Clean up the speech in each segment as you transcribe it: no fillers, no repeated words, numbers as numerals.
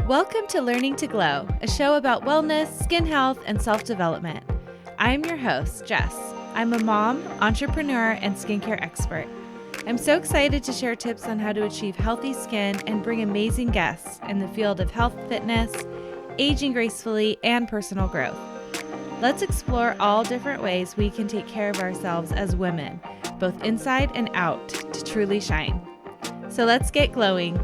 Welcome to Learning to Glow, a show about wellness, skin health, and self-development. I'm your host, Jess. I'm a mom, entrepreneur, and skincare expert. I'm so excited to share tips on how to achieve healthy skin and bring amazing guests in the field of health, fitness, aging gracefully, and personal growth. Let's explore all different ways we can take care of ourselves as women, both inside and out, to truly shine. So let's get glowing.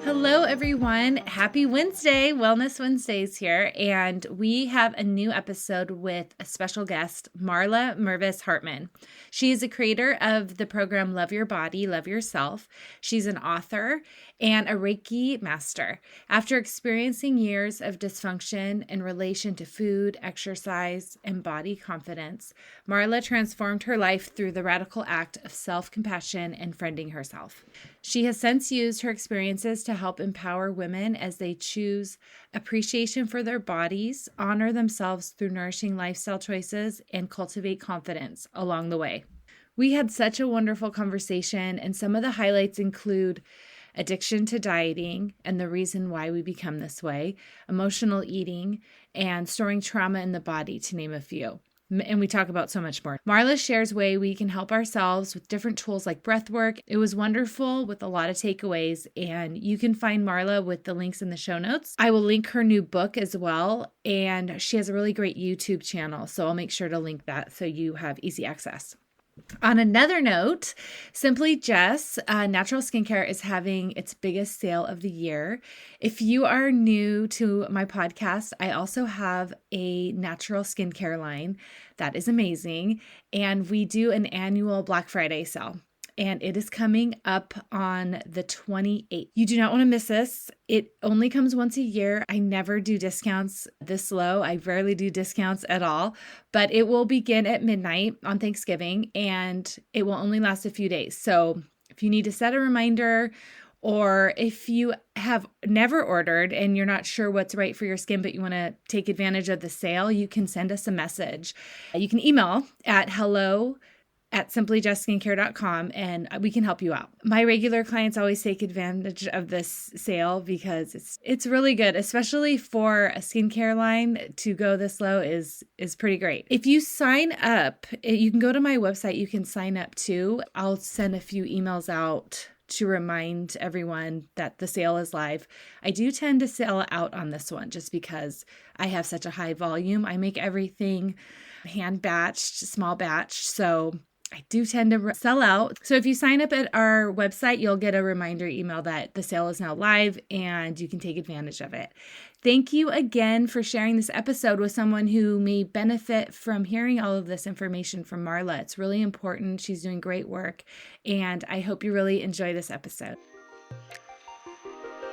Hello, everyone. Happy Wednesday. Wellness Wednesdays here. And we have a new episode with a special guest, Marla Mervis-Hartmann. She is a creator of the program Love Your Body, Love Yourself. She's an author and a Reiki master. After experiencing years of dysfunction in relation to food, exercise, and body confidence, Marla transformed her life through the radical act of self-compassion and friending herself. She has since used her experiences to help empower women as they choose appreciation for their bodies, honor themselves through nourishing lifestyle choices, and cultivate confidence along the way. We had such a wonderful conversation, and some of the highlights include addiction to dieting and the reason why we become this way, emotional eating, and storing trauma in the body, to name a few. And we talk about so much more. Marla shares ways we can help ourselves with different tools like breath work. It was wonderful with a lot of takeaways, and you can find Marla with the links in the show notes. I will link her new book as well, and she has a really great YouTube channel, so I'll make sure to link that so you have easy access. On another note, Simply Jess Natural Skincare is having its biggest sale of the year. If you are new to my podcast, I also have a natural skincare line that is amazing, and we do an annual Black Friday sale. And it is coming up on the 28th. You do not want to miss this. It only comes once a year. I never do discounts this low. I rarely do discounts at all, but it will begin at midnight on Thanksgiving and it will only last a few days. So if you need to set a reminder, or if you have never ordered and you're not sure what's right for your skin, but you want to take advantage of the sale, you can send us a message. You can email at hello@simplyjessskincare.com and we can help you out. My regular clients always take advantage of this sale because it's really good, especially for a skincare line. To go this low is pretty great. If you sign up, you can go to my website, you can sign up too. I'll send a few emails out to remind everyone that the sale is live. I do tend to sell out on this one just because I have such a high volume. I make everything hand batched, small batch, so I do tend to sell out. So if you sign up at our website, you'll get a reminder email that the sale is now live and you can take advantage of it. Thank you again for sharing this episode with someone who may benefit from hearing all of this information from Marla. It's really important. She's doing great work, and I hope you really enjoy this episode.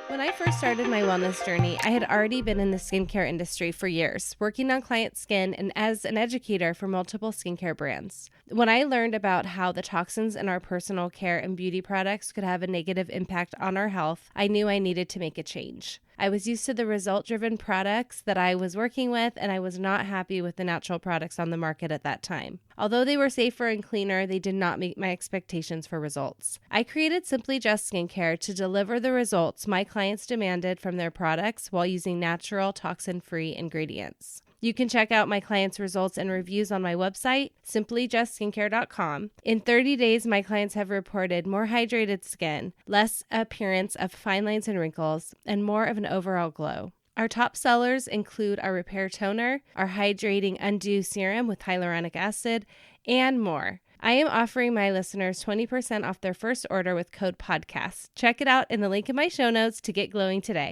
When I first started my wellness journey, I had already been in the skincare industry for years, working on client skin and as an educator for multiple skincare brands. When I learned about how the toxins in our personal care and beauty products could have a negative impact on our health, I knew I needed to make a change. I was used to the result-driven products that I was working with, and I was not happy with the natural products on the market at that time. Although they were safer and cleaner, they did not meet my expectations for results. I created Simply Jess Skincare to deliver the results my clients demanded from their products while using natural, toxin-free ingredients. You can check out my clients' results and reviews on my website, simplyjessskincare.com. In 30 days, my clients have reported more hydrated skin, less appearance of fine lines and wrinkles, and more of an overall glow. Our top sellers include our Repair Toner, our Hydrating Undo Serum with hyaluronic acid, and more. I am offering my listeners 20% off their first order with code PODCAST. Check it out in the link in my show notes to get glowing today.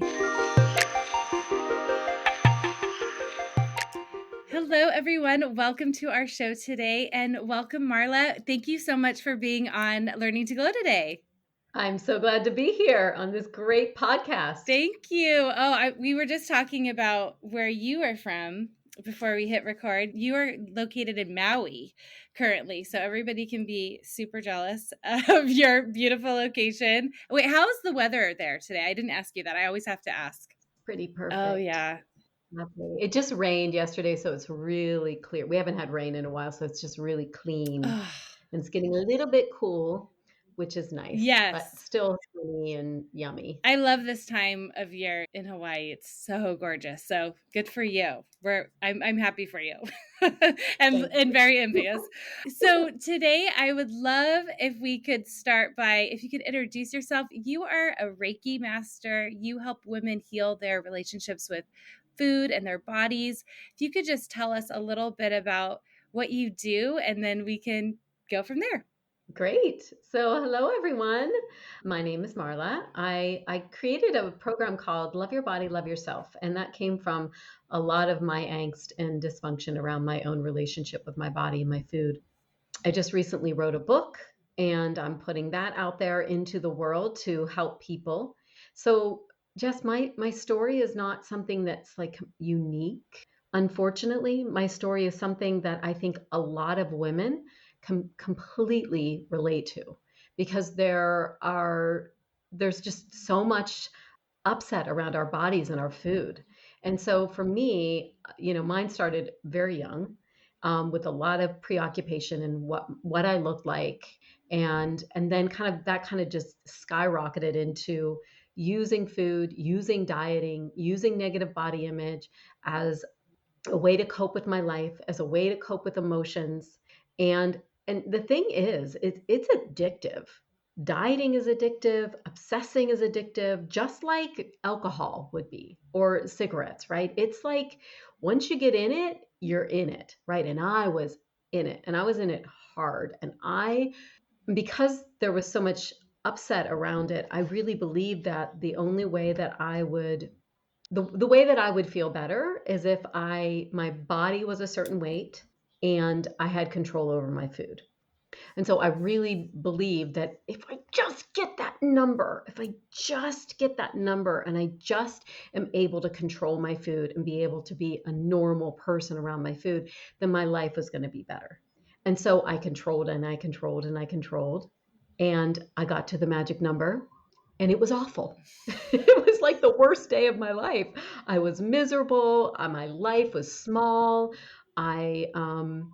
Hello, everyone. Welcome to our show today, and welcome, Marla. Thank you so much for being on Learning to Glow today. I'm so glad to be here on this great podcast. Thank you. We were just talking about where you are from before we hit record. You are located in Maui currently, so everybody can be super jealous of your beautiful location. Wait, how's the weather there today? I didn't ask you that. I always have to ask. Pretty perfect. Oh, yeah. Lovely. It just rained yesterday, so it's really clear. We haven't had rain in a while, so it's just really clean. And it's getting a little bit cool, which is nice, but Yes. still sunny and yummy. I love this time of year in Hawaii. It's so gorgeous. So good for you. I'm happy for you. Thank and you. very envious. So today I would love if we could start by if you could introduce yourself. You are a Reiki master. You help women heal their relationships with food and their bodies. If you could just tell us a little bit about what you do, and then we can go from there. Great. So, hello everyone. My name is Marla. I created a program called Love Your Body, Love Yourself, and that came from a lot of my angst and dysfunction around my own relationship with my body and my food. I just recently wrote a book and I'm putting that out there into the world to help people. So, Jess, my story is not something that's like unique. Unfortunately, my story is something that I think a lot of women can completely relate to because there's just so much upset around our bodies and our food. And so for me, mine started very young, with a lot of preoccupation and what I looked like, and then kind of just skyrocketed into using food, using dieting, using negative body image as a way to cope with my life, as a way to cope with emotions. And the thing is, it's addictive. Dieting is addictive, obsessing is addictive, just like alcohol would be, or cigarettes, right? It's like once you get in it, you're in it, right? And I was in it, and I was in it hard. And because there was so much upset around it, I really believed that the only way that I would the way that I would feel better is if my body was a certain weight and I had control over my food. And so I really believe that if I just get that number, if I just get that number and I just am able to control my food and be able to be a normal person around my food, then my life was going to be better. And so I controlled and I controlled and I controlled. And I got to the magic number and it was awful. It was like the worst day of my life. I was miserable. My life was small. I, um,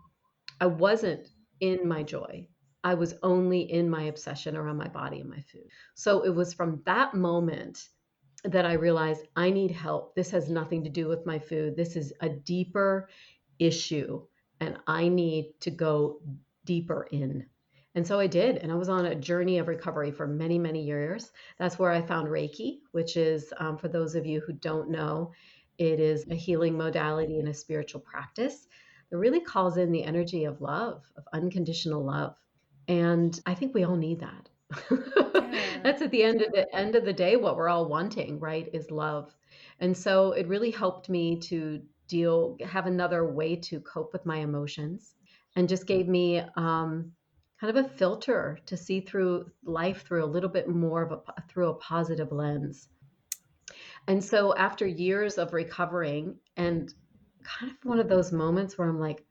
I wasn't in my joy. I was only in my obsession around my body and my food. So it was from that moment that I realized I need help. This has nothing to do with my food. This is a deeper issue, and I need to go deeper in. And so I did. And I was on a journey of recovery for many, many years. That's where I found Reiki, which is, for those of you who don't know, it is a healing modality and a spiritual practice that really calls in the energy of love, of unconditional love. And I think we all need that. Yeah. That's at the end of the day what we're all wanting, right? Is love. And so it really helped me to have another way to cope with my emotions, and just gave me kind of a filter to see through life through a little bit more of through a positive lens. And so after years of recovering, and kind of one of those moments where I'm like,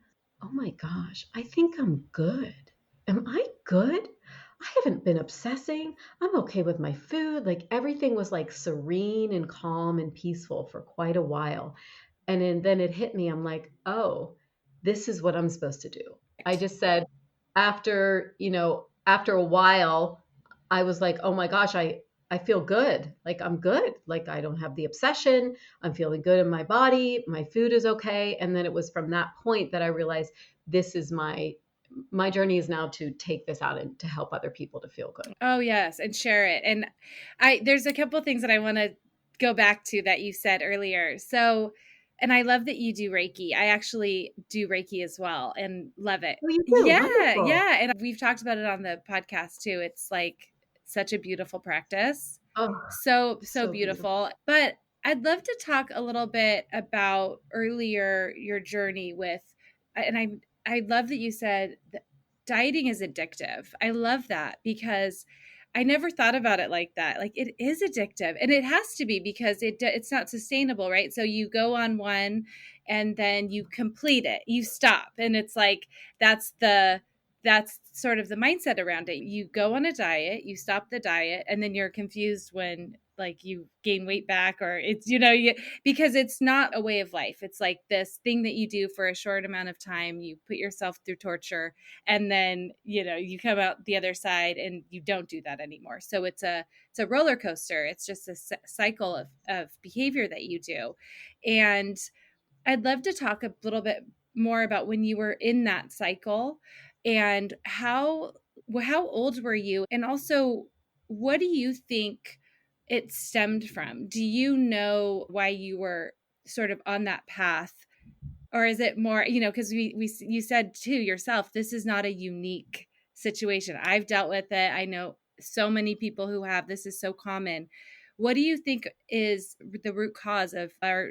oh my gosh, I think I'm good. Am I good? I haven't been obsessing. I'm okay with my food. Like everything was like serene and calm and peaceful for quite a while. And then it hit me. I'm like, oh, this is what I'm supposed to do. I just said, after a while, I was like, oh my gosh, I feel good. Like I'm good. Like I don't have the obsession. I'm feeling good in my body. My food is okay. And then it was from that point that I realized this is my journey is now to take this out and to help other people to feel good. Oh yes, and share it. And there's a couple of things that I want to go back to that you said earlier. So, and I love that you do Reiki. I actually do Reiki as well and love it. Oh, you do? Yeah, Wonderful. yeah, and we've talked about it on the podcast too. It's like such a beautiful practice. Oh, So so beautiful. beautiful. But I'd love to talk a little bit about earlier your journey with and I love that you said that dieting is addictive. I love that because I never thought about it like that. Like it is addictive and it has to be because it's not sustainable, right? So you go on one and then you complete it. You stop and it's like that's sort of the mindset around it. You go on a diet, you stop the diet, and then you're confused when like you gain weight back, or it's, because it's not a way of life. It's like this thing that you do for a short amount of time. You put yourself through torture, and then, you come out the other side and you don't do that anymore. So it's a roller coaster. It's just a cycle of behavior that you do. And I'd love to talk a little bit more about when you were in that cycle, and how old were you, and also what do you think it stemmed from? Do you know why you were sort of on that path, or is it more, because you said too yourself, this is not a unique situation. I've dealt with it. I know so many people who have. This is so common. What do you think is the root cause of our,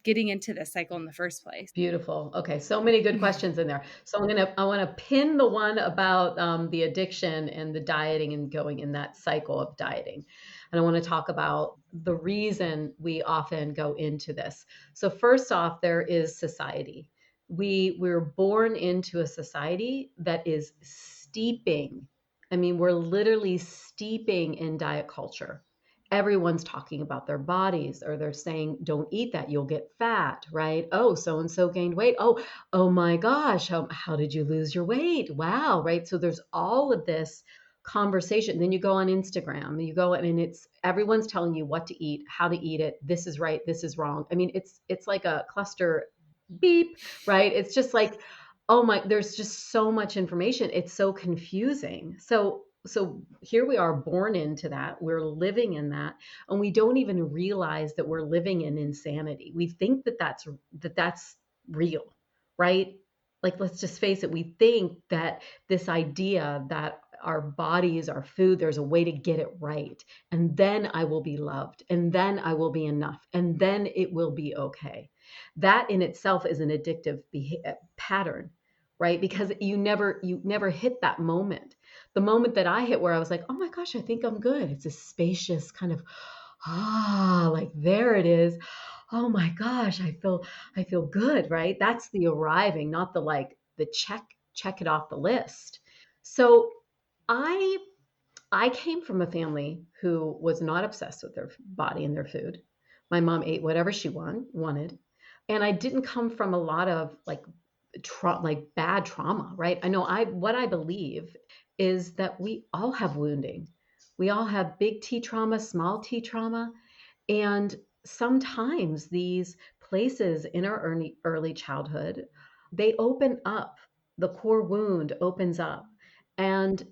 getting into this cycle in the first place? Beautiful. Okay, so many good questions in there. So I want to pin the one about the addiction and the dieting and going in that cycle of dieting, and I want to talk about the reason we often go into this. So first off, there is society. We're born into a society that is steeping. I mean, we're literally steeping in diet culture. Everyone's talking about their bodies, or they're saying don't eat that, you'll get fat, right? Oh, so and so gained weight. Oh my gosh, how did you lose your weight? Wow, right? So there's all of this conversation. Then you go on Instagram, you go and it's everyone's telling you what to eat, how to eat it, this is right, this is wrong. I mean, it's like a cluster beep, right? It's just like, oh my, there's just so much information. It's so confusing. So here we are, born into that. We're living in that, and we don't even realize that we're living in insanity. We think that that's real, right? Like, let's just face it, we think that this idea that our bodies, our food, there's a way to get it right, and then I will be loved, and then I will be enough, and then it will be okay. That in itself is an addictive pattern, right? Because you never hit that moment. The moment that I hit where I was like, oh my gosh, I think I'm good. It's a spacious kind of, like there it is. Oh my gosh, I feel good, right? That's the arriving, not the like the check it off the list. So I I came from a family who was not obsessed with their body and their food. My mom ate whatever she wanted. And I didn't come from a lot of like bad trauma, right? I know what I believe is that we all have wounding. We all have big T trauma, small T trauma, and sometimes these places in our early childhood, they open up. The core wound opens up. And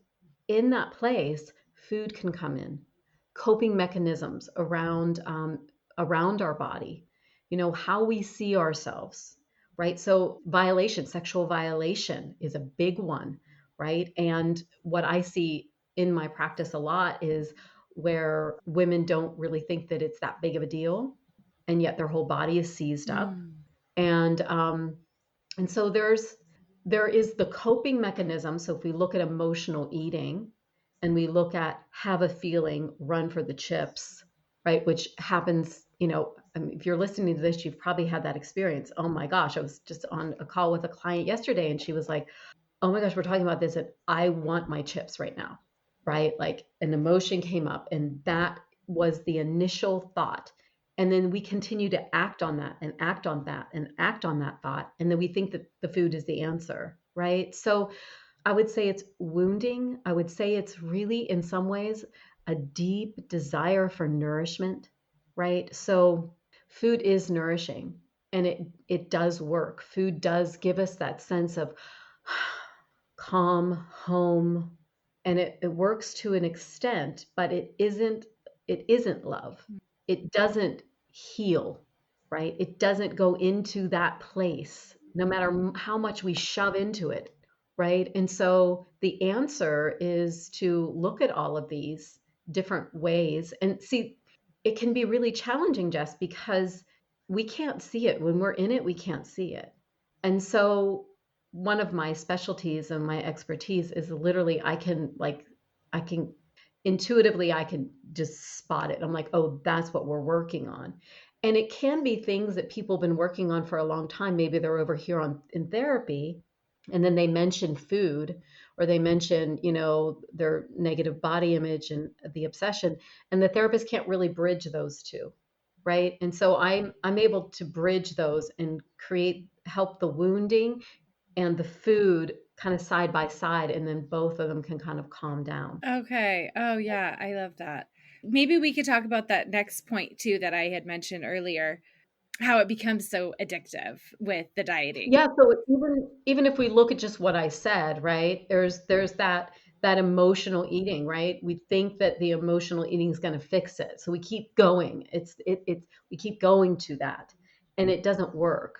in that place, food can come in, coping mechanisms around our body, how we see ourselves, right? So sexual violation is a big one, right? And what I see in my practice a lot is where women don't really think that it's that big of a deal, and yet their whole body is seized up. Mm. And so there is the coping mechanism. So if we look at emotional eating and we look at have a feeling, run for the chips, right? Which happens, I mean, if you're listening to this, you've probably had that experience. Oh my gosh, I was just on a call with a client yesterday and she was like, oh my gosh, we're talking about this and I want my chips right now, right? Like an emotion came up and that was the initial thought. And then we continue to act on that and act on that and act on that thought. And then we think that the food is the answer, right? So I would say it's wounding. I would say it's really, in some ways, a deep desire for nourishment, right? So food is nourishing and it does work. Food does give us that sense of calm, home, and it works to an extent, but it isn't love. It doesn't heal, right? It doesn't go into that place, no matter how much we shove into it, right? And so the answer is to look at all of these different ways and see. It can be really challenging, Jess, because we can't see it. When we're in it, we can't see it. And so one of my specialties and my expertise is literally I can intuitively I can just spot it. I'm like, oh, that's what we're working on. And it can be things that people have been working on for a long time. Maybe they're over here in therapy, and then they mention food, or they mention, their negative body image and the obsession, and the therapist can't really bridge those two, right? And so I'm able to bridge those and help the wounding and the food kind of side by side, and then both of them can kind of calm down. Okay. Oh, yeah. I love that. Maybe we could talk about that next point too that I had mentioned earlier, how it becomes so addictive with the dieting. Yeah, so even if we look at just what I said, right? There's that emotional eating, right? We think that the emotional eating is going to fix it. So we keep going. We keep going to that, and it doesn't work.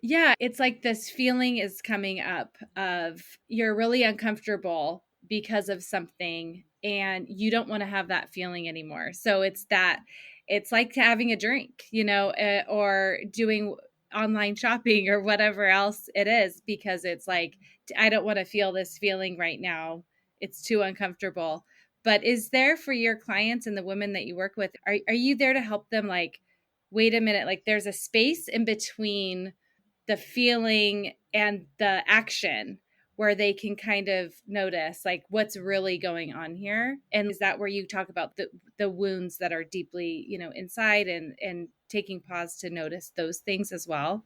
Yeah, it's like this feeling is coming up of you're really uncomfortable because of something and you don't want to have that feeling anymore. So it's like having a drink, or doing online shopping or whatever else it is, because it's like, I don't want to feel this feeling right now. It's too uncomfortable. But is there for your clients and the women that you work with, are you there to help them like, wait a minute, like there's a space in between the feeling and the action where they can kind of notice like what's really going on here? And is that where you talk about the wounds that are deeply, inside, and taking pause to notice those things as well?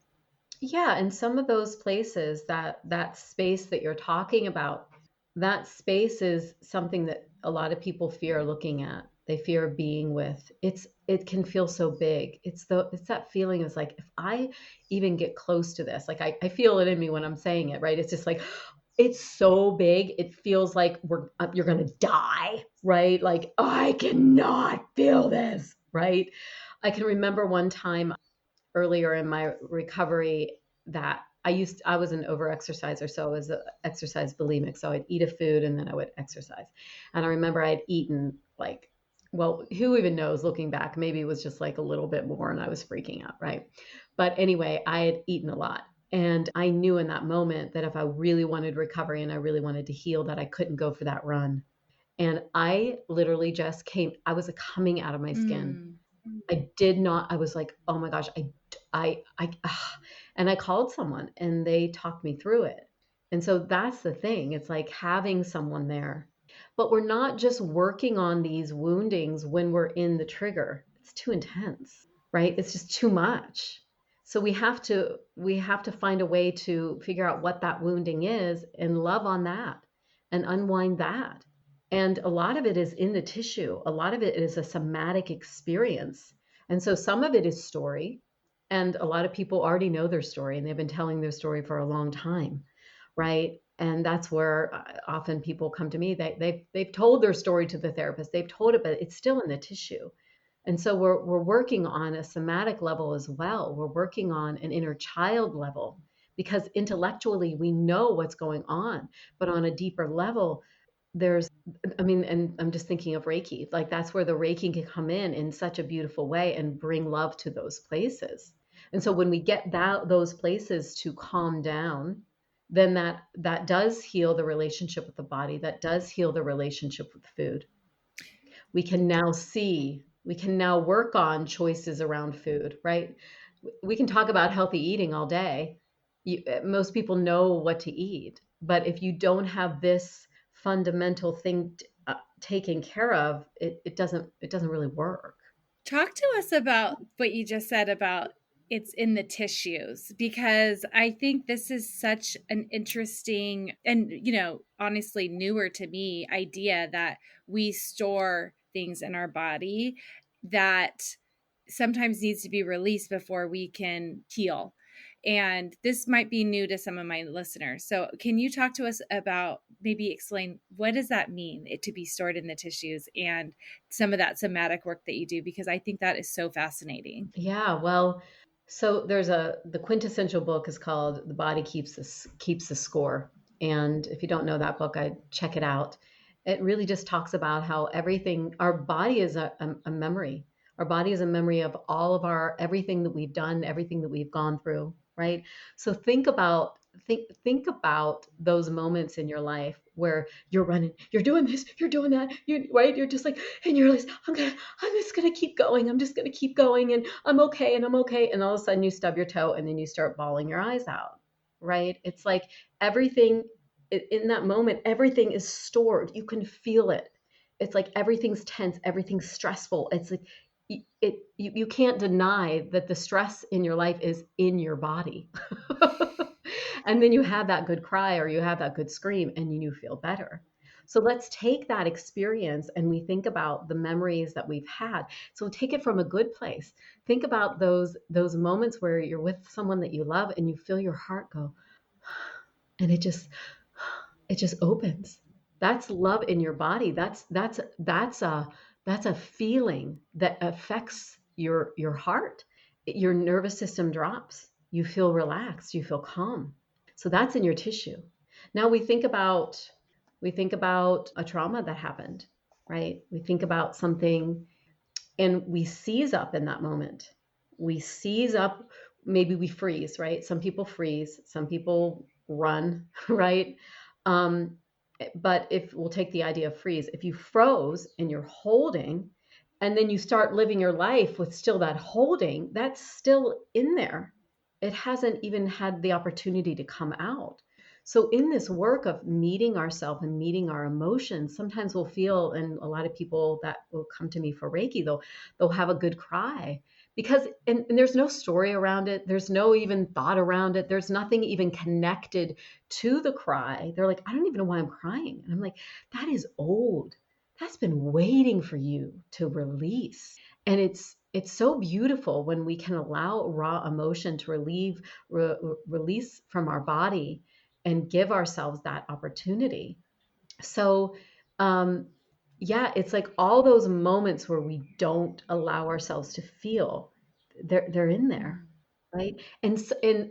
Yeah, and some of those places, that space that you're talking about, that space is something that a lot of people fear looking at. They fear being with. It can feel so big. It's that feeling is like, if I even get close to this, like I feel it in me when I'm saying it, right? It's just like, it's so big. It feels like you're gonna die, right? Like, I cannot feel this, right? I can remember one time earlier in my recovery that I was an overexerciser, so I was an exercise bulimic. So I'd eat a food and then I would exercise. And I remember I had eaten like, well, who even knows, looking back, maybe it was just like a little bit more and I was freaking out, right? But anyway, I had eaten a lot. And I knew in that moment that if I really wanted recovery and I really wanted to heal, that I couldn't go for that run. And I literally just I was coming out of my skin. Mm. I did not, I was like, oh my gosh, and I called someone and they talked me through it. And so that's the thing. It's like having someone there. But we're not just working on these woundings when we're in the trigger. It's too intense, right? It's just too much. So we have to find a way to figure out what that wounding is and love on that and unwind that. And a lot of it is in the tissue. A lot of it is a somatic experience. And so some of it is story. And a lot of people already know their story and they've been telling their story for a long time, right? And that's where often people come to me. They've told their story to the therapist. They've told it, but it's still in the tissue. And so we're working on a somatic level as well. We're working on an inner child level, because intellectually we know what's going on, but on a deeper level, there's, I mean, and I'm just thinking of Reiki, like that's where the Reiki can come in such a beautiful way and bring love to those places. And so when we get those places to calm down, then that does heal the relationship with the body, that does heal the relationship with food. We can now work on choices around food, right? We can talk about healthy eating all day. Most people know what to eat, but if you don't have this fundamental thing taken care of, it doesn't really work. Talk to us about what you just said about it's in the tissues, because I think this is such an interesting and, honestly newer to me idea that we store things in our body that sometimes needs to be released before we can heal. And this might be new to some of my listeners. So can you talk to us about, maybe explain, what does that mean, it to be stored in the tissues, and some of that somatic work that you do, because I think that is so fascinating. Yeah, well, so the quintessential book is called The Body Keeps the Score. And if you don't know that book, I check it out. It really just talks about how our body is a memory. Our body is a memory of all of everything that we've done, everything that we've gone through, right? So think about those moments in your life where you're running, you're doing this, you're doing that, right? You're just like, and you're like, I'm just gonna keep going. I'm just gonna keep going, and I'm okay, and I'm okay. And all of a sudden, you stub your toe, and then you start bawling your eyes out. right? It's like everything in that moment, everything is stored. You can feel it. It's like everything's tense, everything's stressful. It's like you can't deny that the stress in your life is in your body. And then you have that good cry or you have that good scream and you feel better. So let's take that experience and we think about the memories that we've had. So take it from a good place. Think about those moments where you're with someone that you love and you feel your heart go and it just opens. That's love in your body. That's a feeling that affects your heart. Your nervous system drops. You feel relaxed, you feel calm. So that's in your tissue. Now we think about a trauma that happened, right? We think about something and we seize up in that moment. We seize up, maybe we freeze, right? Some people freeze, some people run, right? Um, but if we'll take the idea of freeze, if you froze and you're holding, and then you start living your life with still that holding, that's still in there. It hasn't even had the opportunity to come out. So, in this work of meeting ourselves and meeting our emotions, sometimes we'll feel, and a lot of people that will come to me for Reiki, they'll have a good cry because, and there's no story around it. There's no even thought around it. There's nothing even connected to the cry. They're like, I don't even know why I'm crying. And I'm like, that is old. That's been waiting for you to release. And it's so beautiful when we can allow raw emotion to release from our body and give ourselves that opportunity. So, um, yeah, it's like all those moments where we don't allow ourselves to feel, they're in there, right? And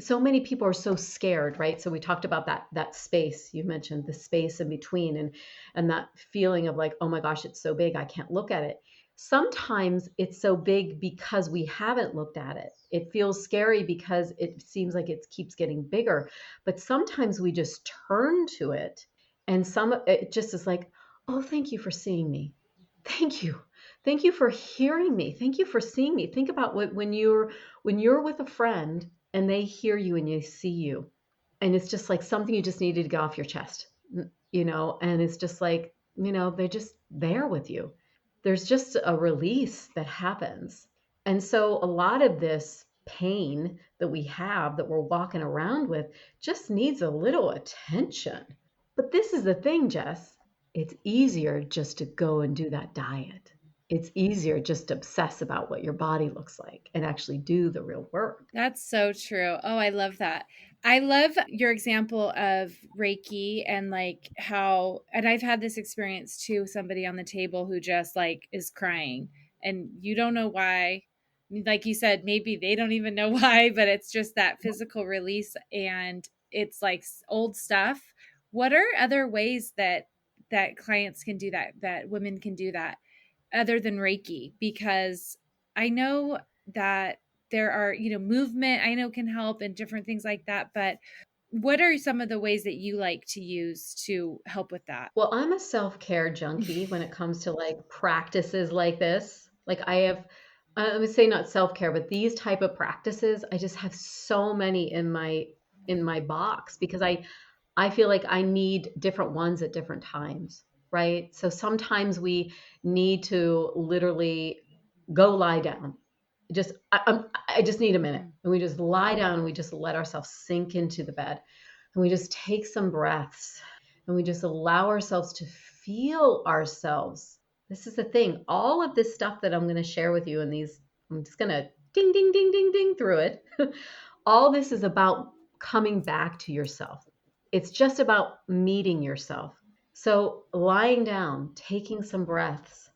so many people are so scared, right? So we talked about that space you mentioned, the space in between, and that feeling of like, oh my gosh, it's so big, I can't look at it. Sometimes it's so big because we haven't looked at it. It feels scary because it seems like it keeps getting bigger. But sometimes we just turn to it and some it just is like, oh, thank you for seeing me. Thank you. Thank you for hearing me. Thank you for seeing me. Think about when you're with a friend and they hear you and they see you. And it's just like something you just needed to get off your chest, and it's just like, they're just there with you. There's just a release that happens. And so a lot of this pain that we have that we're walking around with just needs a little attention. But this is the thing, Jess. It's easier just to go and do that diet. It's easier just to obsess about what your body looks like and actually do the real work. That's so true. Oh, I love that. I love your example of Reiki and like how, and I've had this experience too, somebody on the table who just like is crying and you don't know why. Like you said, maybe they don't even know why, but it's just that physical release and it's like old stuff. What are other ways that clients can do that, that women can do that other than Reiki? Because I know that there are, movement I know can help and different things like that. But what are some of the ways that you like to use to help with that? Well, I'm a self-care junkie when it comes to like practices like this. Like I would say not self-care, but these type of practices, I just have so many in my box because I feel like I need different ones at different times, right? So sometimes we need to literally go lie down. I just need a minute, and we just lie down and we just let ourselves sink into the bed, and we just take some breaths, and we just allow ourselves to feel ourselves. This is the thing. All of this stuff that I'm going to share with you, and these, I'm just going to ding, ding, ding, ding, ding through it. All this is about coming back to yourself. It's just about meeting yourself. So, lying down, taking some breaths,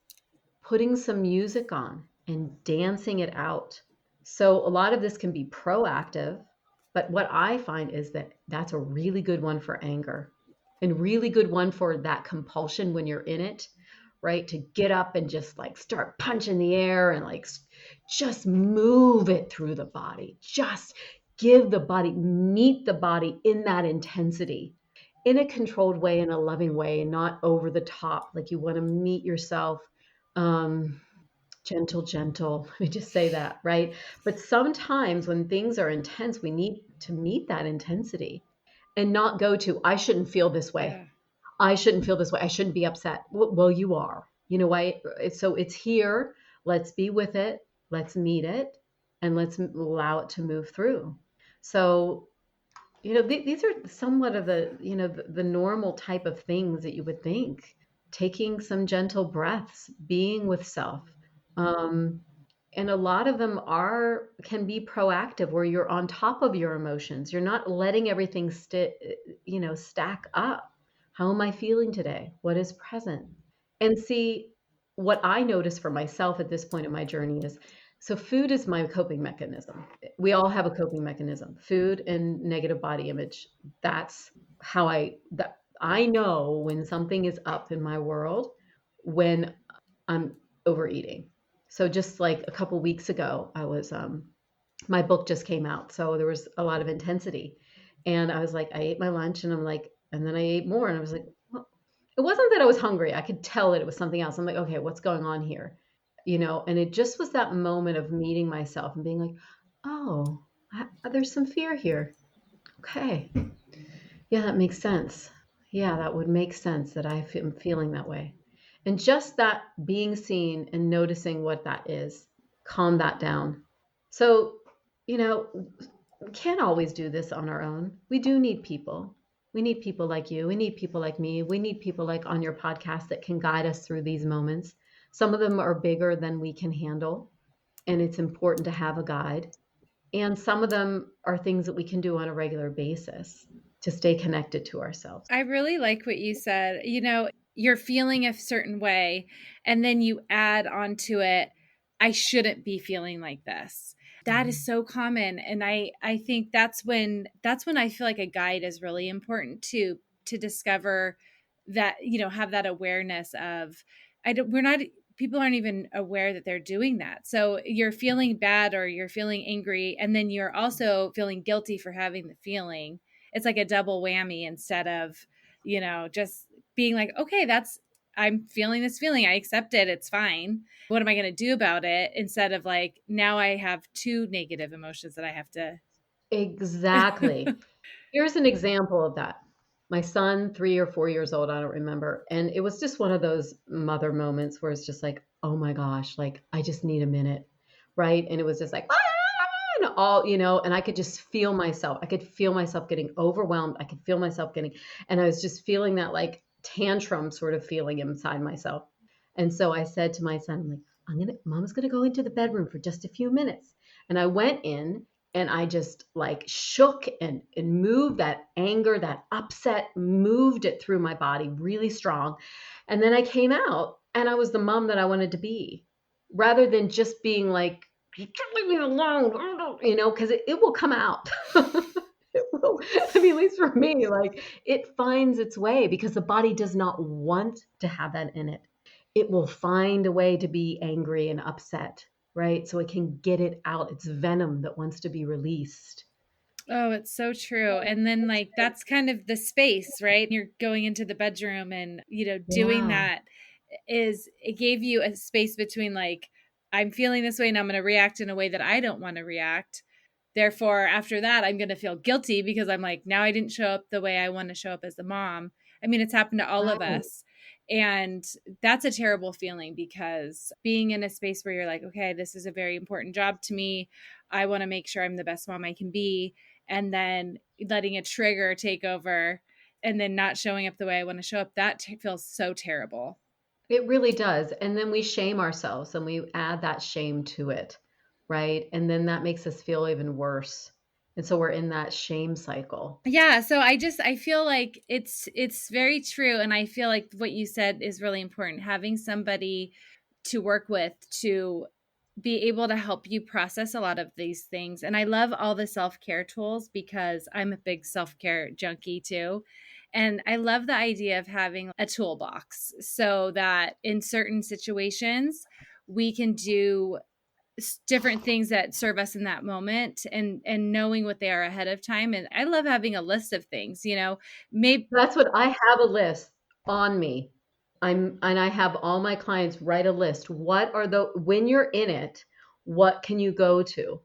putting some music on, and dancing it out. So, a lot of this can be proactive, but what I find is that that's a really good one for anger and really good one for that compulsion when you're in it, right? To get up and just like start punching the air and like just move it through the body. Just give the body, meet the body in that intensity in a controlled way, in a loving way, and not over the top. Like you want to meet yourself. Um, Gentle, gentle. Let me just say that, right? But sometimes when things are intense, we need to meet that intensity and not go to, I shouldn't feel this way. Yeah. I shouldn't feel this way. I shouldn't be upset. Well, you are. You know why? So it's here. Let's be with it. Let's meet it, and let's allow it to move through. So these are somewhat of the normal type of things that you would think. Taking some gentle breaths, being with self. Um, and a lot of them are can be proactive where you're on top of your emotions. You're not letting everything stack up. How am I feeling today? What is present? And see, what I notice for myself at this point in my journey is, so food is my coping mechanism. We all have a coping mechanism. Food and negative body image. That's how I know when something is up in my world, when I'm overeating. So just like a couple weeks ago, I was my book just came out, so there was a lot of intensity, and I was like, I ate my lunch, and I'm like, and then I ate more, and I was like, well, it wasn't that I was hungry. I could tell that it was something else. I'm like, okay, what's going on here? And it just was that moment of meeting myself and being like, oh, there's some fear here. Okay, yeah, that makes sense. Yeah, that would make sense that am feeling that way. And just that being seen and noticing what that is, calm that down. So, we can't always do this on our own. We do need people. We need people like you. We need people like me. We need people like on your podcast that can guide us through these moments. Some of them are bigger than we can handle, and it's important to have a guide. And some of them are things that we can do on a regular basis to stay connected to ourselves. I really like what you said. You're feeling a certain way, and then you add onto it, I shouldn't be feeling like this. That is so common. And I think that's when I feel like a guide is really important to discover that, have that awareness of I don't we're not people aren't even aware that they're doing that. So you're feeling bad or you're feeling angry, and then you're also feeling guilty for having the feeling. It's like a double whammy instead of, just being like, okay, I'm feeling this feeling. I accept it. It's fine. What am I going to do about it? Instead of like, now I have two negative emotions that I have to. Exactly. Here's an example of that. My son, 3 or 4 years old, I don't remember. And it was just one of those mother moments where it's just like, oh my gosh, like I just need a minute. Right. And it was just like, "Ah," and and I could just feel myself. I could feel myself getting overwhelmed. I could feel myself and I was just feeling that like tantrum sort of feeling inside myself. And so I said to my son, I'm like, Mama's gonna go into the bedroom for just a few minutes. And I went in and I just like shook and moved that anger, that upset, moved it through my body really strong. And then I came out and I was the mom that I wanted to be, rather than just being like, you can't leave me alone, because it will come out. It will. I mean, at least for me, like it finds its way because the body does not want to have that in it. It will find a way to be angry and upset, right? So it can get it out. It's venom that wants to be released. Oh, it's so true. And then like that's kind of the space, right? You're going into the bedroom and, doing Yeah. that is it gave you a space between like I'm feeling this way and I'm going to react in a way that I don't want to react. Therefore, after that, I'm going to feel guilty because I'm like, now I didn't show up the way I want to show up as a mom. I mean, it's happened to all of Right. us. And that's a terrible feeling because being in a space where you're like, okay, this is a very important job to me. I want to make sure I'm the best mom I can be. And then letting a trigger take over and then not showing up the way I want to show up, that feels so terrible. It really does. And then we shame ourselves and we add that shame to it, right? And then that makes us feel even worse. And so we're in that shame cycle. Yeah, so I feel like it's very true, and I feel like what you said is really important, having somebody to work with to be able to help you process a lot of these things. And I love all the self-care tools because I'm a big self-care junkie too. And I love the idea of having a toolbox so that in certain situations we can do different things that serve us in that moment and knowing what they are ahead of time. And I love having a list of things, maybe. That's what I have, a list on me. And I have all my clients write a list. What are the, when you're in it, what can you go to?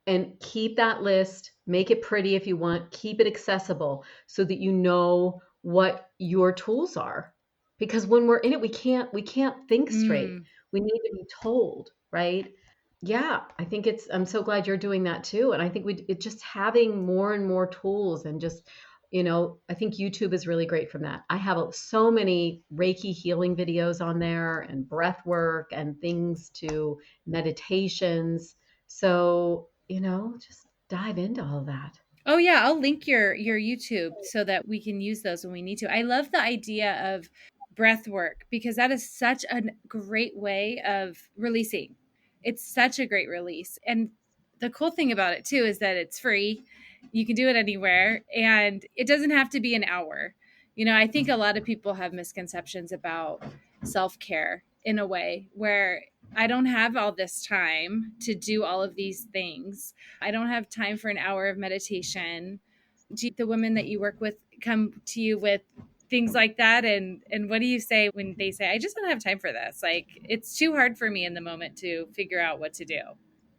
And keep that list, make it pretty if you want, keep it accessible so that you know what your tools are. Because when we're in it, we can't think straight. Mm. We need to be told, right? Yeah, I think it's, I'm so glad you're doing that too. And I think it just having more and more tools and just, I think YouTube is really great from that. I have so many Reiki healing videos on there and breath work and things to meditations. So, just dive into all of that. Oh yeah, I'll link your YouTube so that we can use those when we need to. I love the idea of breath work because that is such a great way of releasing. It's such a great release. And the cool thing about it too is that it's free. You can do it anywhere and it doesn't have to be an hour. I think a lot of people have misconceptions about self-care in a way where I don't have all this time to do all of these things. I don't have time for an hour of meditation. Do the women that you work with come to you with things like that? And what do you say when they say, I just don't have time for this? Like, it's too hard for me in the moment to figure out what to do.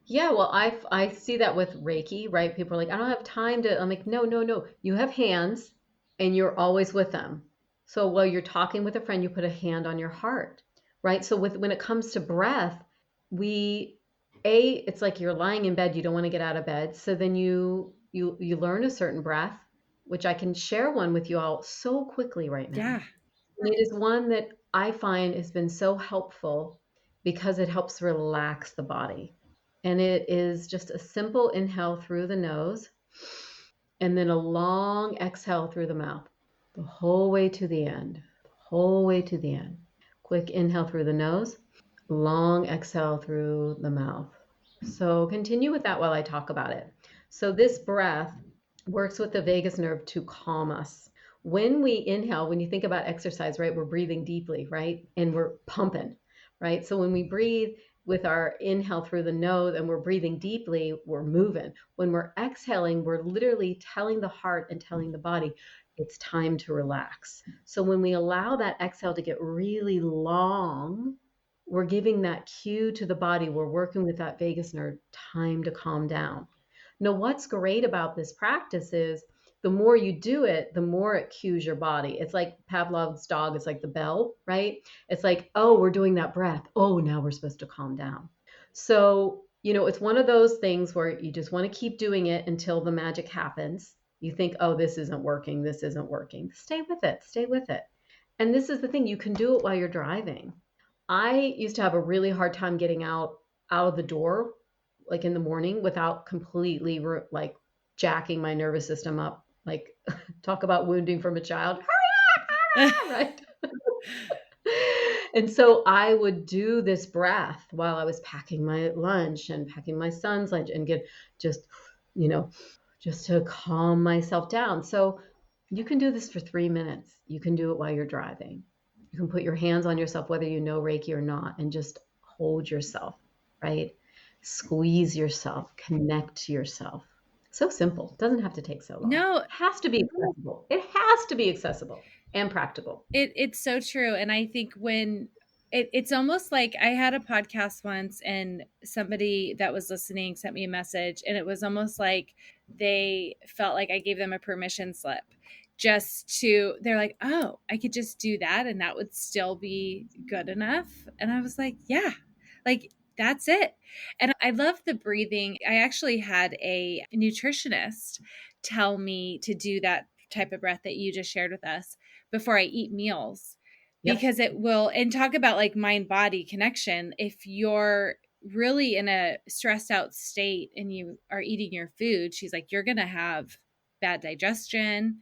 Yeah, well, I see that with Reiki, right? People are like, I don't have time to. I'm like, no, no, no. You have hands, and you're always with them. So while you're talking with a friend, you put a hand on your heart, right? So when it comes to breath, we it's like you're lying in bed, you don't want to get out of bed. So then you learn a certain breath, which I can share one with you all so quickly right now. Yeah. And it is one that I find has been so helpful because it helps relax the body. And it is just a simple inhale through the nose and then a long exhale through the mouth, the whole way to the end, the whole way to the end. Quick inhale through the nose, long exhale through the mouth. So continue with that while I talk about it. So this breath works with the vagus nerve to calm us. When we inhale, when you think about exercise, right, we're breathing deeply, right? And we're pumping, right? So when we breathe with our inhale through the nose and we're breathing deeply, we're moving. When we're exhaling, we're literally telling the heart and telling the body, it's time to relax. So when we allow that exhale to get really long, we're giving that cue to the body. We're working with that vagus nerve, time to calm down. Now, what's great about this practice is the more you do it, the more it cues your body. It's like Pavlov's dog, it's like the bell, right? It's like, oh, we're doing that breath. Oh, now we're supposed to calm down. So, it's one of those things where you just want to keep doing it until the magic happens. You think, oh, this isn't working. This isn't working. Stay with it. Stay with it. And this is the thing, you can do it while you're driving. I used to have a really hard time getting out of the door like in the morning without completely like jacking my nervous system up. Like talk about wounding from a child. Right? And so I would do this breath while I was packing my lunch and packing my son's lunch and get just, you know, just to calm myself down. So you can do this for 3 minutes. You can do it while you're driving. You can put your hands on yourself, whether you know Reiki or not, and just hold yourself, right? Squeeze yourself, connect to yourself. So simple. It doesn't have to take so long. No, It has to be accessible. It has to be accessible and practical. it's so true. And I think when it's almost like I had a podcast once and somebody that was listening sent me a message and it was almost like they felt like I gave them a permission slip they're like, oh, I could just do that and that would still be good enough. And I was like, yeah, like that's it. And I love the breathing. I actually had a nutritionist tell me to do that type of breath that you just shared with us before I eat meals Yep. because it will, and talk about like mind body connection. If you're really in a stressed out state and you are eating your food, she's like, you're going to have bad digestion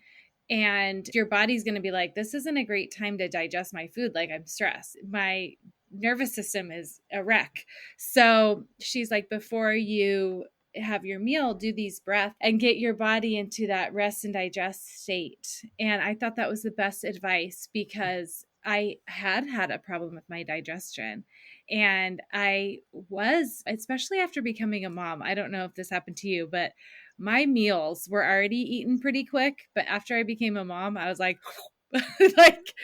and your body's going to be like, this isn't a great time to digest my food. Like, I'm stressed. My nervous system is a wreck. So she's like, before you have your meal, do these breaths and get your body into that rest and digest state. And I thought that was the best advice because I had a problem with my digestion. And I was, especially after becoming a mom, I don't know if this happened to you, but my meals were already eaten pretty quick. But after I became a mom, I was like, like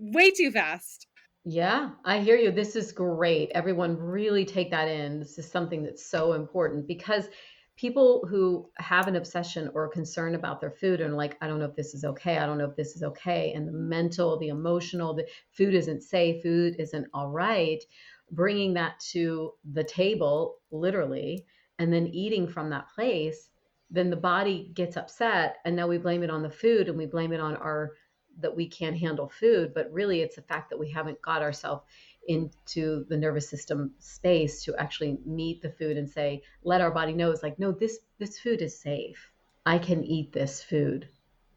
way too fast. Yeah, I hear you. This is great. Everyone really take that in. This is something that's so important because people who have an obsession or a concern about their food and like, I don't know if this is okay. I don't know if this is okay. And the mental, the emotional, the food isn't safe, food isn't all right. Bringing that to the table, literally, and then eating from that place, then the body gets upset. And now we blame it on the food and we blame it on our that we can't handle food, but really it's the fact that we haven't got ourselves into the nervous system space to actually meet the food and say, let our body know it's like, no, this food is safe. I can eat this food,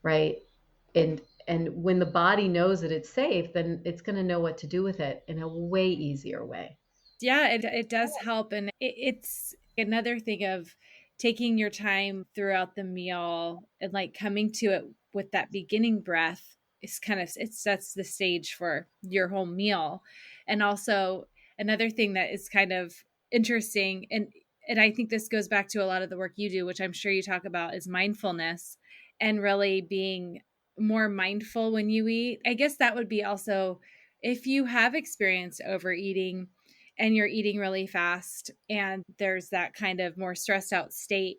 right? And when the body knows that it's safe, then it's going to know what to do with it in a way easier way. Yeah, it does help. And it's another thing of taking your time throughout the meal and like coming to it with that beginning breath is kind of, it sets the stage for your whole meal. And also another thing that is kind of interesting, and I think this goes back to a lot of the work you do, which I'm sure you talk about, is mindfulness and really being more mindful when you eat. I guess that would be also if you have experienced overeating and you're eating really fast and there's that kind of more stressed out state,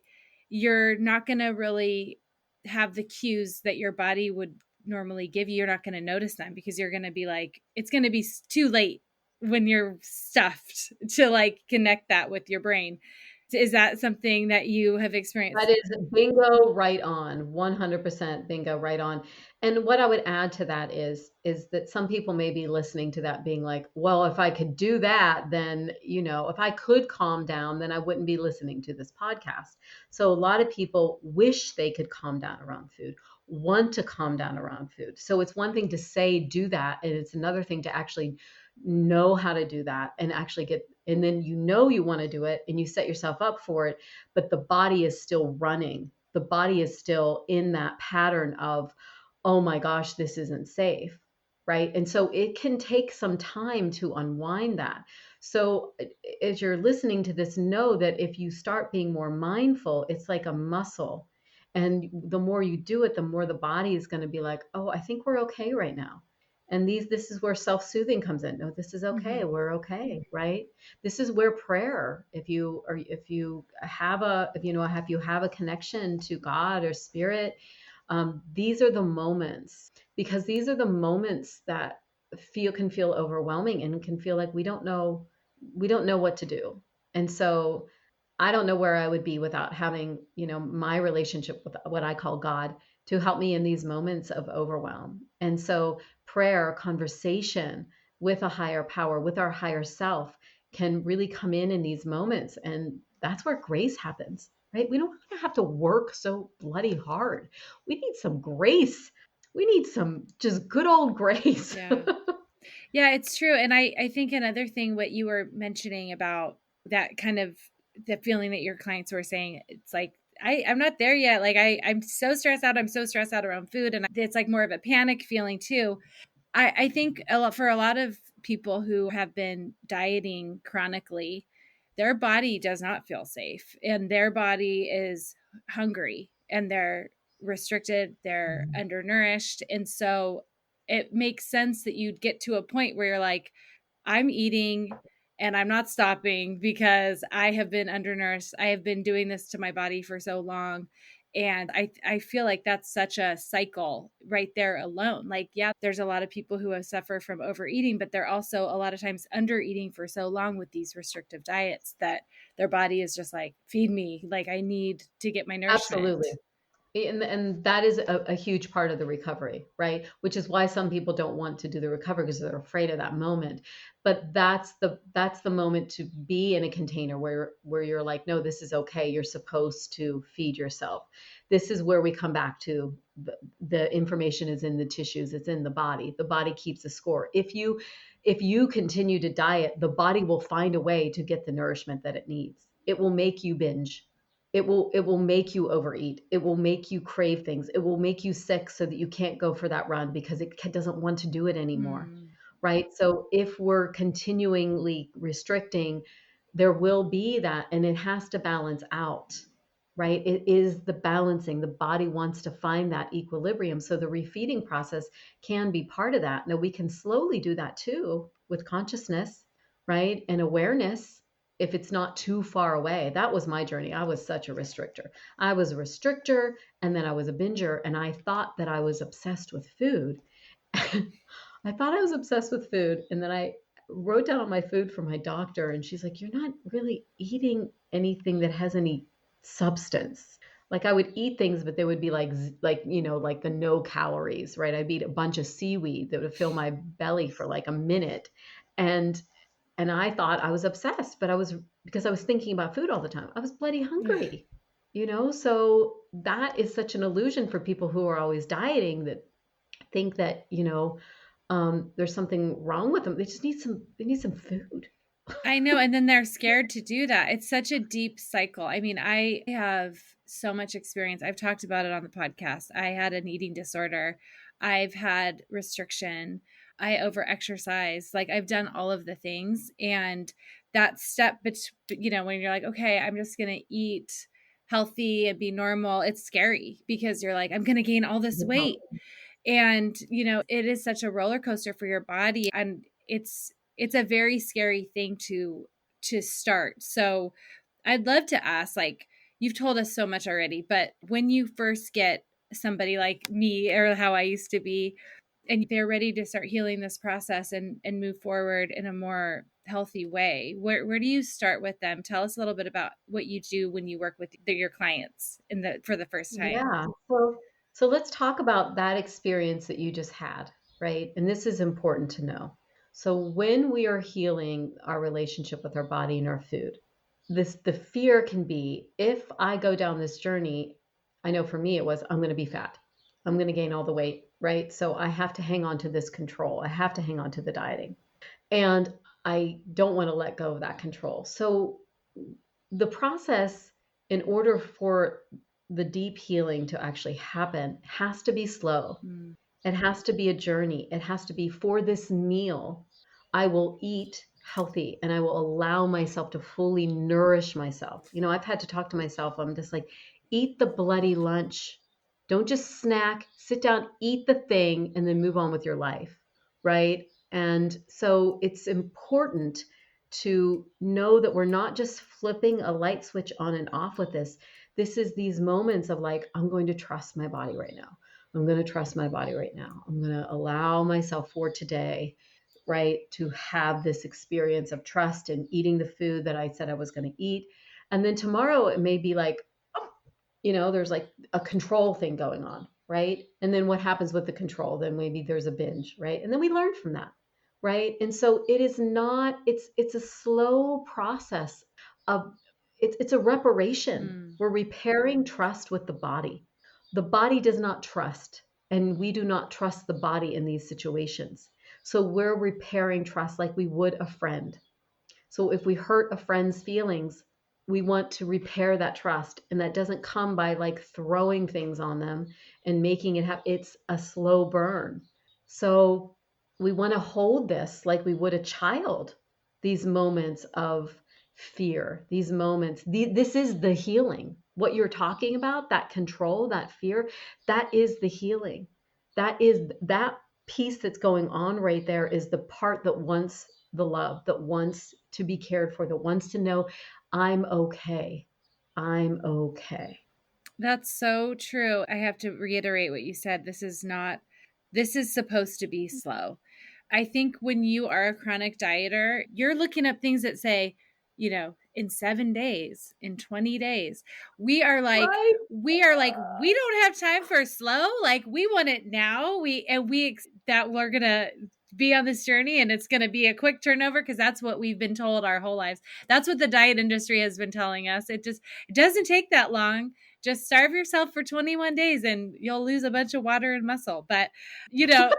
you're not going to really have the cues that your body would normally give you. You're not going to notice them because you're going to be like, it's going to be too late when you're stuffed to like connect that with your brain. Is that something that you have That experienced? is bingo right on, 100% bingo right on. And what I would add to that is that some people may be listening to that being like, well, if I could do that, then, if I could calm down, then I wouldn't be listening to this podcast. So a lot of people wish they could calm down around food, want to calm down around food. So it's one thing to say do that, and it's another thing to actually know how to do that and actually get, and then you want to do it and you set yourself up for it, but the body is still running. The body is still in that pattern of, oh my gosh, this isn't safe. Right. And so it can take some time to unwind that. So as you're listening to this, know that if you start being more mindful, it's like a muscle. And the more you do it, the more the body is going to be like, oh, I think we're okay right now. And this is where self-soothing comes in. No, this is okay. Mm-hmm. We're okay. Right. This is where prayer, if you have a if you have a connection to God or spirit, these are the moments, because these are the moments that can feel overwhelming and can feel like we don't know what to do. And so I don't know where I would be without having, my relationship with what I call God to help me in these moments of overwhelm. And so prayer, conversation with a higher power, with our higher self, can really come in these moments. And that's where grace happens, right? We don't have to work so bloody hard. We need some grace. We need some just good old grace. Yeah. Yeah, it's true. And I think another thing, what you were mentioning about that kind of the feeling that your clients were saying, it's like, I'm not there yet. Like I'm so stressed out. I'm so stressed out around food. And it's like more of a panic feeling too. I think a lot for a lot of people who have been dieting chronically, their body does not feel safe and their body is hungry and they're restricted, they're undernourished. And so it makes sense that you'd get to a point where you're like, I'm eating and I'm not stopping because I have been undernourished. I have been doing this to my body for so long. And I feel like that's such a cycle right there alone. Like, yeah, there's a lot of people who have suffered from overeating, but they're also a lot of times under eating for so long with these restrictive diets that their body is just like, feed me. Like, I need to get my Absolutely. nourishment. And that is a huge part of the recovery, right? Which is why some people don't want to do the recovery because they're afraid of that moment. But that's the moment to be in a container where you're like, no, this is okay. You're supposed to feed yourself. This is where we come back to the information is in the tissues, it's in the body. The body keeps a score. If you continue to diet, the body will find a way to get the nourishment that it needs. It will make you binge. It will make you overeat. It will make you crave things. It will make you sick so that you can't go for that run because it doesn't want to do it anymore. Hmm. Right? So if we're continually restricting, there will be that, and it has to balance out. right? It is the balancing. The body wants to find that equilibrium. So the refeeding process can be part of that. Now, we can slowly do that too with consciousness, right? And awareness if it's not too far away. That was my journey. I was such a restrictor. I was a restrictor and then I was a binger, and I thought that I was obsessed with food. I thought I was obsessed with food. And then I wrote down my food for my doctor, and she's like, "You're not really eating anything that has any substance." Like I would eat things, but they would be like the no calories, right? I'd eat a bunch of seaweed that would fill my belly for like a minute. And and I thought I was obsessed, but I was because I was thinking about food all the time. I was bloody hungry, you know? So that is such an illusion for people who are always dieting, that think that, there's something wrong with them. They need some food. I know. And then they're scared to do that. It's such a deep cycle. I mean, I have so much experience. I've talked about it on the podcast. I had an eating disorder. I've had restriction. I overexercise. Like I've done all of the things. And that step, when you're like, okay, I'm just going to eat healthy and be normal, it's scary because you're like, I'm going to gain all this Yeah. weight. And it is such a roller coaster for your body, and it's a very scary thing to start. So I'd love to ask, like, you've told us so much already, but when you first get somebody like me or how I used to be, and they're ready to start healing this process and move forward in a more healthy way, where do you start with them? Tell us a little bit about what you do when you work with your clients for the first time. Yeah. So let's talk about that experience that you just had, right? And this is important to know. So when we are healing our relationship with our body and our food, the fear can be, if I go down this journey, I know for me it was, I'm going to be fat. I'm going to gain all the weight, right? So I have to hang on to this control. I have to hang on to the dieting. And I don't want to let go of that control. So the process, in order for the deep healing to actually happen, has to be slow. Mm. It has to be a journey. It has to be, for this meal, I will eat healthy and I will allow myself to fully nourish myself. I've had to talk to myself. I'm just like, eat the bloody lunch. Don't just snack, sit down, eat the thing, and then move on with your life. Right. And so it's important to know that we're not just flipping a light switch on and off with this. This is these moments of like, I'm going to trust my body right now. I'm going to trust my body right now. I'm going to allow myself for today, right, to have this experience of trust and eating the food that I said I was going to eat. And then tomorrow it may be like, oh, there's like a control thing going on, right? And then what happens with the control? Then maybe there's a binge, right? And then we learn from that, right? And so it is not, it's a slow process of, it's a reparation. Mm. We're repairing trust with the body. The body does not trust, and we do not trust the body in these situations. So we're repairing trust like we would a friend. So if we hurt a friend's feelings, we want to repair that trust. And that doesn't come by like throwing things on them and making it happen. It's a slow burn. So we want to hold this like we would a child, these moments of fear, these moments. This is the healing. What you're talking about, that control, that fear, that is the healing. That piece that's going on right there is the part that wants the love, that wants to be cared for, that wants to know, I'm okay. I'm okay. That's so true. I have to reiterate what you said. This is supposed to be slow. I think when you are a chronic dieter, you're looking up things that say, in 7 days, in 20 days. Right? We don't have time for slow. Like we want it now. That we're going to be on this journey and it's going to be a quick turnover because that's what we've been told our whole lives. That's what the diet industry has been telling us. It doesn't take that long. Just starve yourself for 21 days and you'll lose a bunch of water and muscle. But, you know,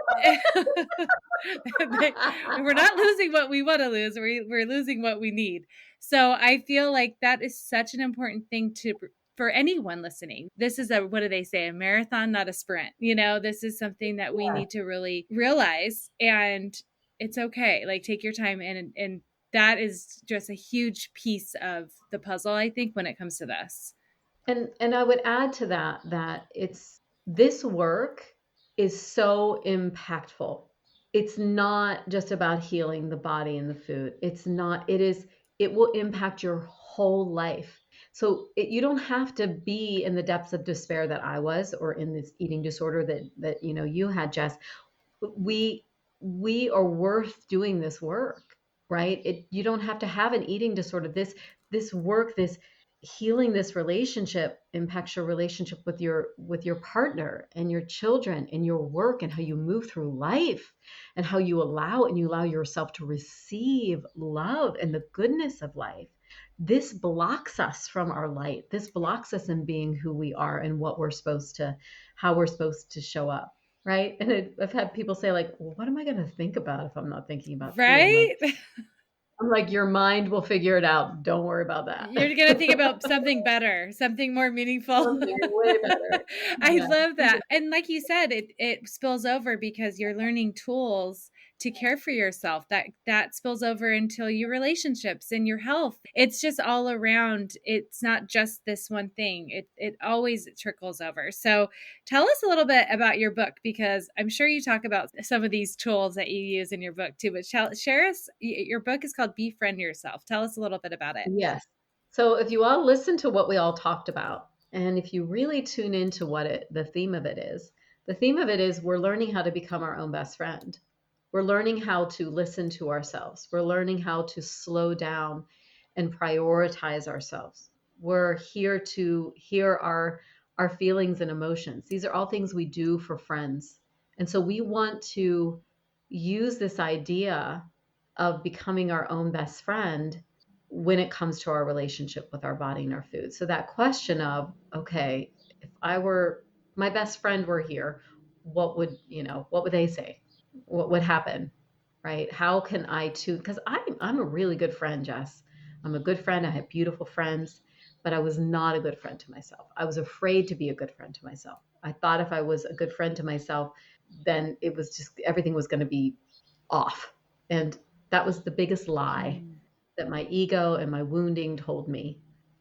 we're not losing what we want to lose. We're losing what we need. So I feel like that is such an important thing for anyone listening. This is what do they say? A marathon, not a sprint. This is something that we Yeah. need to really realize, and it's okay. Like take your time and that is just a huge piece of the puzzle, I think, when it comes to this. And I would add to that that it's this work is so impactful. It's not just about healing the body and the food. It's not, it is, it will impact your whole life. So you don't have to be in the depths of despair that I was, or in this eating disorder that you had, Jess. We are worth doing this work, right? You don't have to have an eating disorder. This work, this healing, this relationship impacts your relationship with your partner and your children and your work and how you move through life and how you allow yourself to receive love and the goodness of life. This blocks us from our light. This blocks us in being who we are and what we're supposed to, how we're supposed to show up. Right. And I've had people say, like, well, what am I going to think about if I'm not thinking about food? Right? I'm like, your mind will figure it out. Don't worry about that. You're going to think about something better, something more meaningful. Something way better. I Yeah. love that. And like you said, it spills over because you're learning tools to care for yourself. That spills over into your relationships and your health. It's just all around. It's not just this one thing. It always trickles over. So tell us a little bit about your book, because I'm sure you talk about some of these tools that you use in your book too. But share us. Your book is called Befriend Yourself. Tell us a little bit about it. Yes. So if you all listen to what we all talked about, and if you really tune into the theme of it is, the theme of it is we're learning how to become our own best friend. We're learning how to listen to ourselves. We're learning how to slow down and prioritize ourselves. We're here to hear our feelings and emotions. These are all things we do for friends. And so we want to use this idea of becoming our own best friend when it comes to our relationship with our body and our food. So that question of, okay, if I were, my best friend were here, what would they say? What would happen? Right? How can I too? Because I'm a really good friend, Jess. I'm a good friend. I have beautiful friends, but I was not a good friend to myself. I was afraid to be a good friend to myself. I thought if I was a good friend to myself, then it was just everything was going to be off. And that was the biggest lie that my ego and my wounding told me,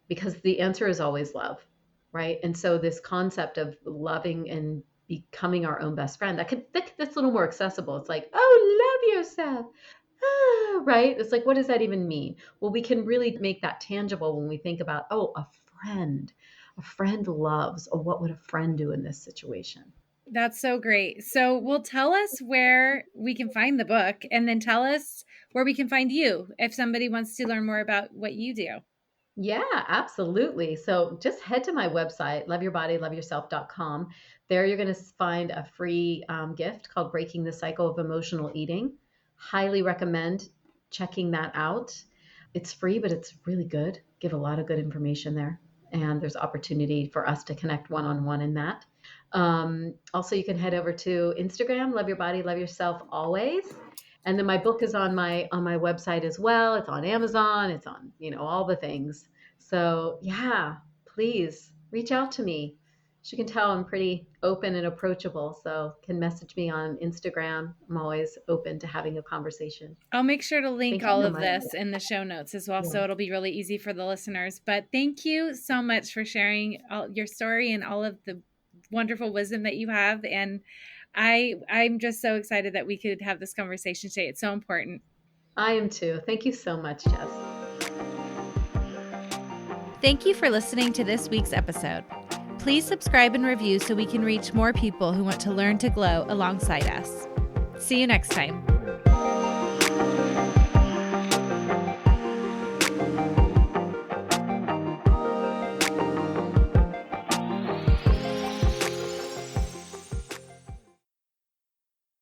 because the answer is always love, right? And so this concept of loving and becoming our own best friend, that's a little more accessible. It's like, oh, love yourself. Ah, right? It's like, what does that even mean? Well, we can really make that tangible when we think about, oh, a friend. A friend loves, or what would a friend do in this situation? That's so great. So, well, tell us where we can find the book, and then tell us where we can find you if somebody wants to learn more about what you do. Yeah, absolutely. So just head to my website, loveyourbodyloveyourself.com. There you're going to find a free gift called Breaking the Cycle of Emotional Eating. Highly recommend checking that out. It's free, but it's really good. Give a lot of good information there. And there's opportunity for us to connect one-on-one in that. Also, you can head over to Instagram, Love Your Body, Love Yourself Always. And then my book is on my website as well. It's on Amazon. It's on, all the things. So yeah, please reach out to me. As you can tell, I'm pretty open and approachable. So can message me on Instagram. I'm always open to having a conversation. I'll make sure to link Thank you all so of much. this in the show notes as well, Yeah. so it'll be really easy for the listeners. But thank you so much for sharing your story and all of the wonderful wisdom that you have. And I'm just so excited that we could have this conversation today. It's so important. I am too. Thank you so much, Jess. Thank you for listening to this week's episode. Please subscribe and review so we can reach more people who want to learn to glow alongside us. See you next time.